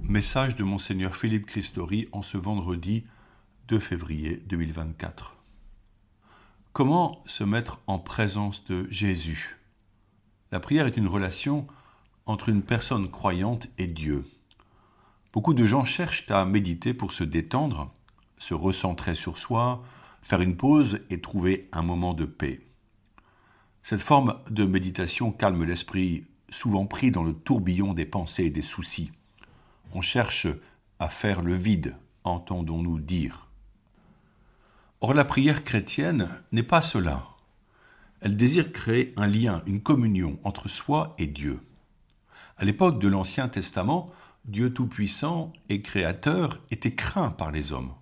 Message de Monseigneur Philippe Christori en ce vendredi 2 février 2024. Comment se mettre en présence de Jésus ? La prière est une relation entre une personne croyante et Dieu. Beaucoup de gens cherchent à méditer pour se détendre, se recentrer sur soi, faire une pause et trouver un moment de paix. Cette forme de méditation calme l'esprit, souvent pris dans le tourbillon des pensées et des soucis. On cherche à faire le vide, entendons-nous dire. Or, la prière chrétienne n'est pas cela. Elle désire créer un lien, une communion entre soi et Dieu. À l'époque de l'Ancien Testament, Dieu Tout-Puissant et Créateur était craint par les hommes.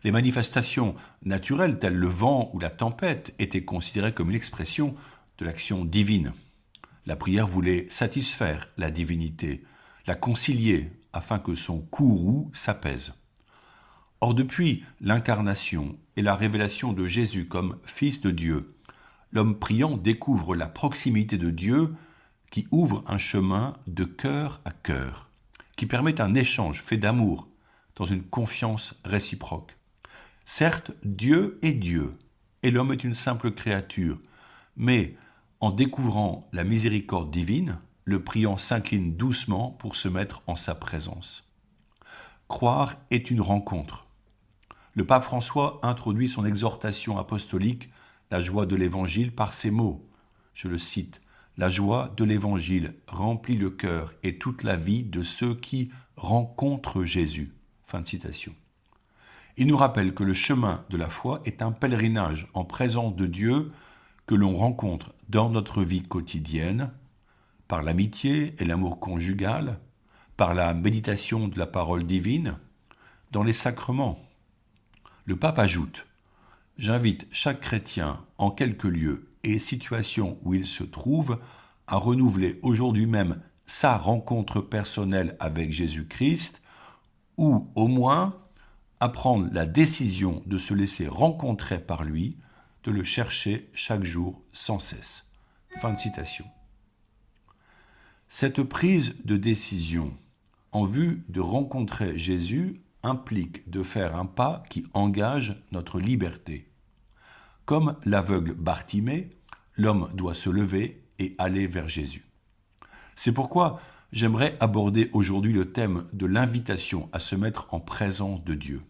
Les manifestations naturelles telles le vent ou la tempête étaient considérées comme une expression de l'action divine. La prière voulait satisfaire la divinité, la concilier afin que son courroux s'apaise. Or, depuis l'incarnation et la révélation de Jésus comme Fils de Dieu, l'homme priant découvre la proximité de Dieu qui ouvre un chemin de cœur à cœur, qui permet un échange fait d'amour dans une confiance réciproque. Certes, Dieu est Dieu, et l'homme est une simple créature, mais en découvrant la miséricorde divine, le priant s'incline doucement pour se mettre en sa présence. Croire est une rencontre. Le pape François introduit son exhortation apostolique, la joie de l'Évangile, par ces mots. Je le cite. La joie de l'Évangile remplit le cœur et toute la vie de ceux qui rencontrent Jésus. Fin de citation. Il nous rappelle que le chemin de la foi est un pèlerinage en présence de Dieu que l'on rencontre dans notre vie quotidienne, par l'amitié et l'amour conjugal, par la méditation de la parole divine, dans les sacrements. Le pape ajoute « J'invite chaque chrétien, en quelque lieu et situation où il se trouve, à renouveler aujourd'hui même sa rencontre personnelle avec Jésus-Christ, ou au moins à prendre la décision de se laisser rencontrer par lui, de le chercher chaque jour sans cesse. » Fin de citation. Cette prise de décision en vue de rencontrer Jésus implique de faire un pas qui engage notre liberté. Comme l'aveugle Bartimée, l'homme doit se lever et aller vers Jésus. C'est pourquoi j'aimerais aborder aujourd'hui le thème de l'invitation à se mettre en présence de Dieu.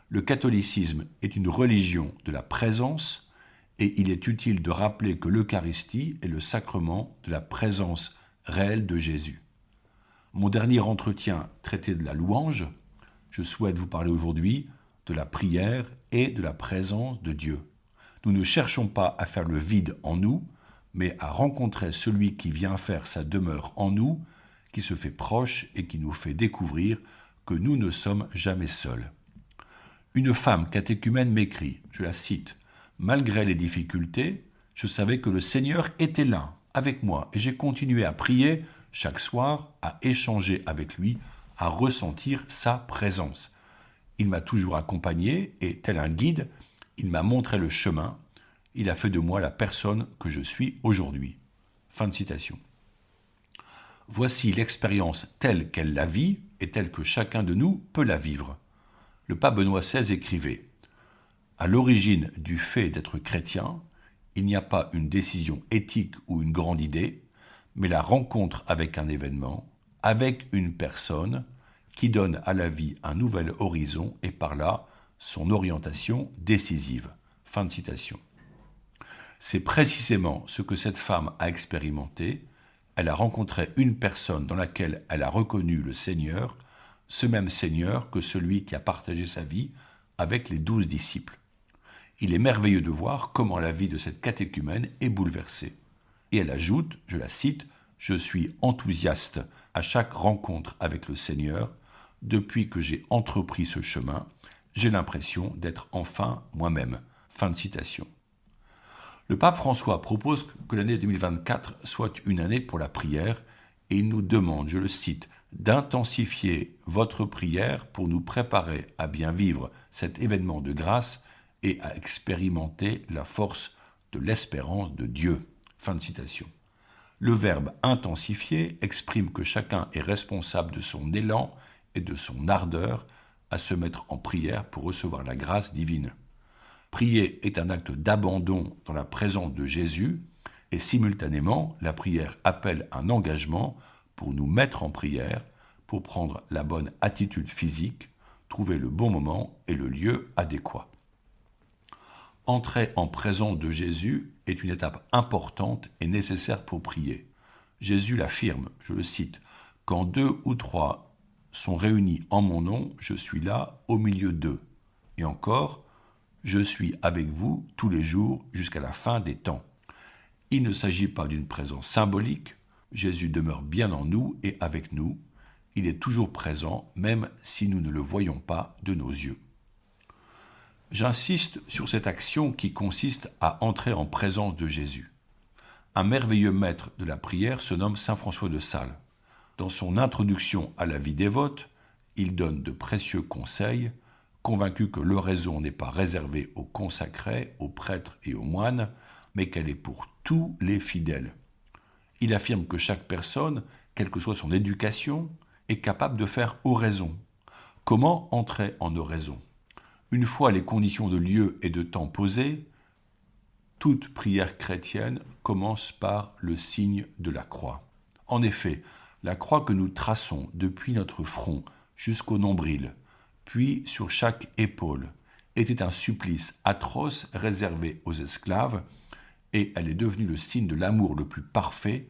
Le catholicisme est une religion de la présence et il est utile de rappeler que l'Eucharistie est le sacrement de la présence réelle de Jésus. Mon dernier entretien traité de la louange, je souhaite vous parler aujourd'hui de la prière et de la présence de Dieu. Nous ne cherchons pas à faire le vide en nous, mais à rencontrer celui qui vient faire sa demeure en nous, qui se fait proche et qui nous fait découvrir que nous ne sommes jamais seuls. Une femme catéchumène m'écrit, je la cite, « Malgré les difficultés, je savais que le Seigneur était là, avec moi, et j'ai continué à prier chaque soir, à échanger avec lui, à ressentir sa présence. Il m'a toujours accompagné et, tel un guide, il m'a montré le chemin. Il a fait de moi la personne que je suis aujourd'hui. » Fin de citation. Voici l'expérience telle qu'elle la vit et telle que chacun de nous peut la vivre. Le pape Benoît XVI écrivait « À l'origine du fait d'être chrétien, il n'y a pas une décision éthique ou une grande idée, mais la rencontre avec un événement, avec une personne qui donne à la vie un nouvel horizon et par là son orientation décisive. » Fin de citation. C'est précisément ce que cette femme a expérimenté. Elle a rencontré une personne dans laquelle elle a reconnu le Seigneur, ce même Seigneur que celui qui a partagé sa vie avec les 12 disciples. Il est merveilleux de voir comment la vie de cette catéchumène est bouleversée. Et elle ajoute, je la cite, « Je suis enthousiaste à chaque rencontre avec le Seigneur. Depuis que j'ai entrepris ce chemin, j'ai l'impression d'être enfin moi-même. » Fin de citation. Le pape François propose que l'année 2024 soit une année pour la prière et il nous demande, je le cite, « d'intensifier votre prière pour nous préparer à bien vivre cet événement de grâce et à expérimenter la force de l'espérance de Dieu. » Fin de citation. Le verbe intensifier exprime que chacun est responsable de son élan et de son ardeur à se mettre en prière pour recevoir la grâce divine. Prier est un acte d'abandon dans la présence de Jésus et simultanément, la prière appelle un engagement pour nous mettre en prière, pour prendre la bonne attitude physique, trouver le bon moment et le lieu adéquat. Entrer en présence de Jésus est une étape importante et nécessaire pour prier. Jésus l'affirme, je le cite, « Quand 2 ou 3 sont réunis en mon nom, je suis là au milieu d'eux. » Et encore, « Je suis avec vous tous les jours jusqu'à la fin des temps. » Il ne s'agit pas d'une présence symbolique, Jésus demeure bien en nous et avec nous, il est toujours présent même si nous ne le voyons pas de nos yeux. J'insiste sur cette action qui consiste à entrer en présence de Jésus. Un merveilleux maître de la prière se nomme saint François de Sales. Dans son introduction à la vie dévote, il donne de précieux conseils, convaincu que l'oraison n'est pas réservée aux consacrés, aux prêtres et aux moines, mais qu'elle est pour tous les fidèles. Il affirme que chaque personne, quelle que soit son éducation, est capable de faire oraison. Comment entrer en oraison ? Une fois les conditions de lieu et de temps posées, toute prière chrétienne commence par le signe de la croix. En effet, la croix que nous traçons depuis notre front jusqu'au nombril, puis sur chaque épaule, était un supplice atroce réservé aux esclaves, et elle est devenue le signe de l'amour le plus parfait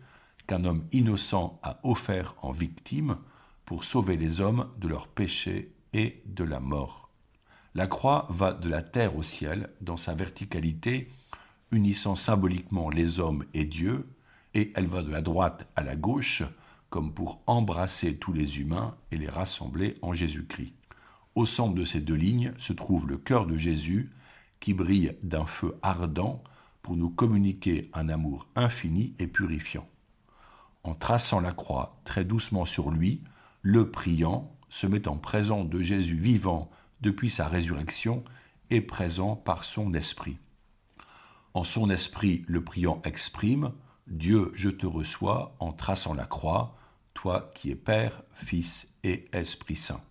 qu'un homme innocent a offert en victime pour sauver les hommes de leurs péchés et de la mort. La croix va de la terre au ciel dans sa verticalité, unissant symboliquement les hommes et Dieu, et elle va de la droite à la gauche, comme pour embrasser tous les humains et les rassembler en Jésus-Christ. Au centre de ces deux lignes se trouve le cœur de Jésus, qui brille d'un feu ardent pour nous communiquer un amour infini et purifiant. En traçant la croix très doucement sur lui, le priant se met en présence de Jésus vivant depuis sa résurrection et présent par son esprit. En son esprit, le priant exprime « Dieu, je te reçois » en traçant la croix, toi qui es Père, Fils et Esprit Saint.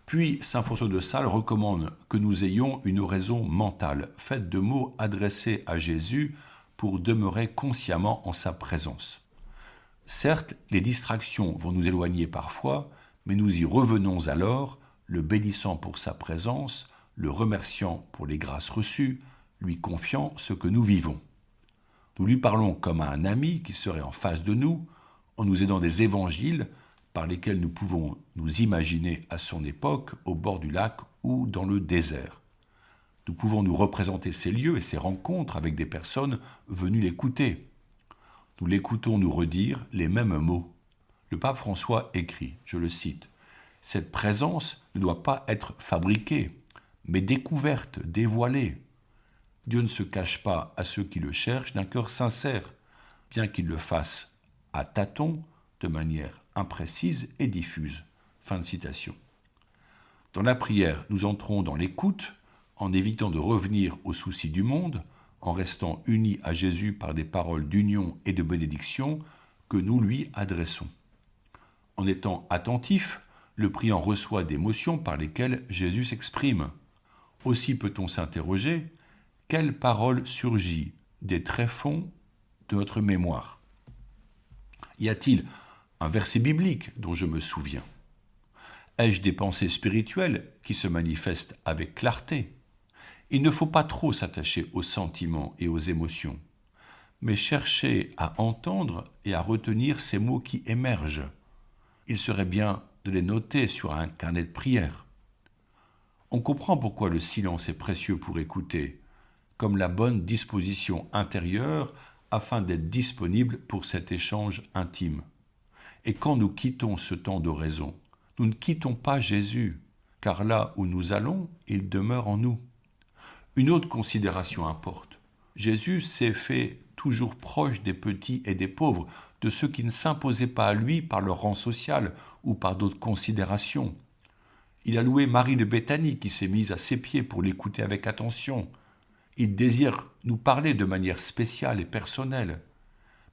Puis, saint François de Sales recommande que nous ayons une oraison mentale, faite de mots adressés à Jésus pour demeurer consciemment en sa présence. Certes, les distractions vont nous éloigner parfois, mais nous y revenons alors, le bénissant pour sa présence, le remerciant pour les grâces reçues, lui confiant ce que nous vivons. Nous lui parlons comme à un ami qui serait en face de nous, en nous aidant des évangiles par lesquels nous pouvons nous imaginer à son époque au bord du lac ou dans le désert. Nous pouvons nous représenter ces lieux et ces rencontres avec des personnes venues l'écouter. Nous l'écoutons nous redire les mêmes mots. Le pape François écrit, je le cite, « Cette présence ne doit pas être fabriquée, mais découverte, dévoilée. Dieu ne se cache pas à ceux qui le cherchent d'un cœur sincère, bien qu'ils le fassent à tâtons, de manière imprécise et diffuse. » Fin de citation. Dans la prière, nous entrons dans l'écoute, en évitant de revenir aux soucis du monde, en restant unis à Jésus par des paroles d'union et de bénédiction que nous lui adressons. En étant attentif, le priant reçoit des motions par lesquelles Jésus s'exprime. Aussi peut-on s'interroger, quelle parole surgit des tréfonds de notre mémoire ? Y a-t-il un verset biblique dont je me souviens ? Ai-je des pensées spirituelles qui se manifestent avec clarté ? Il ne faut pas trop s'attacher aux sentiments et aux émotions, mais chercher à entendre et à retenir ces mots qui émergent. Il serait bien de les noter sur un carnet de prière. On comprend pourquoi le silence est précieux pour écouter, comme la bonne disposition intérieure afin d'être disponible pour cet échange intime. Et quand nous quittons ce temps d'oraison, nous ne quittons pas Jésus, car là où nous allons, il demeure en nous. Une autre considération importe. Jésus s'est fait toujours proche des petits et des pauvres, de ceux qui ne s'imposaient pas à lui par leur rang social ou par d'autres considérations. Il a loué Marie de Béthanie qui s'est mise à ses pieds pour l'écouter avec attention. Il désire nous parler de manière spéciale et personnelle.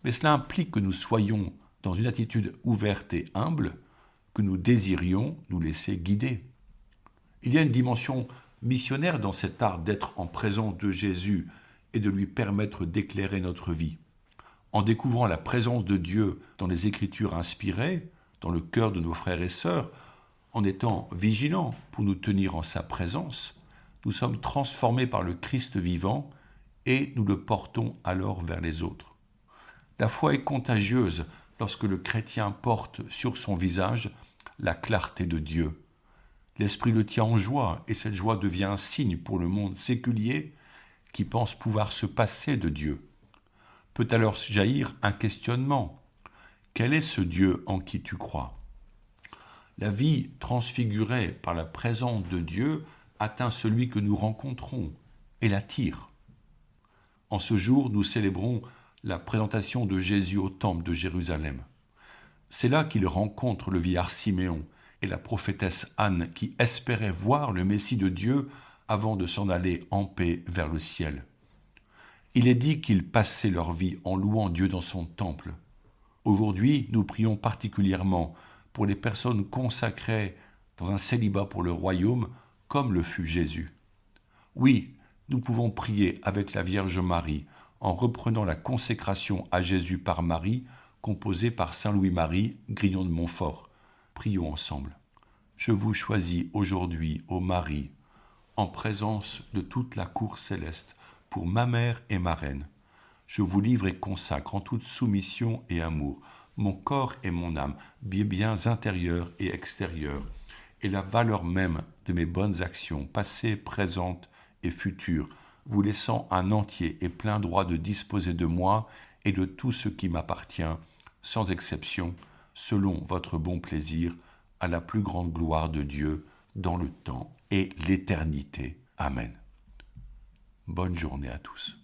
Mais cela implique que nous soyons dans une attitude ouverte et humble, que nous désirions nous laisser guider. Il y a une dimension missionnaire dans cet art d'être en présence de Jésus et de lui permettre d'éclairer notre vie. En découvrant la présence de Dieu dans les Écritures inspirées, dans le cœur de nos frères et sœurs, en étant vigilants pour nous tenir en sa présence, nous sommes transformés par le Christ vivant et nous le portons alors vers les autres. La foi est contagieuse lorsque le chrétien porte sur son visage la clarté de Dieu. L'esprit le tient en joie et cette joie devient un signe pour le monde séculier qui pense pouvoir se passer de Dieu. Peut alors jaillir un questionnement. Quel est ce Dieu en qui tu crois ? La vie transfigurée par la présence de Dieu atteint celui que nous rencontrons et l'attire. En ce jour, nous célébrons la présentation de Jésus au temple de Jérusalem. C'est là qu'il rencontre le vieillard Siméon et la prophétesse Anne qui espéraient voir le Messie de Dieu avant de s'en aller en paix vers le ciel. Il est dit qu'ils passaient leur vie en louant Dieu dans son temple. Aujourd'hui, nous prions particulièrement pour les personnes consacrées dans un célibat pour le royaume, comme le fut Jésus. Oui, nous pouvons prier avec la Vierge Marie en reprenant la consécration à Jésus par Marie, composée par Saint Louis-Marie, Grignon de Montfort. Prions ensemble. Je vous choisis aujourd'hui, ô Marie, en présence de toute la cour céleste, pour ma mère et ma reine. Je vous livre et consacre en toute soumission et amour mon corps et mon âme, mes biens intérieurs et extérieurs, et la valeur même de mes bonnes actions, passées, présentes et futures, vous laissant un entier et plein droit de disposer de moi et de tout ce qui m'appartient, sans exception, selon votre bon plaisir, à la plus grande gloire de Dieu, dans le temps et l'éternité. Amen. Bonne journée à tous.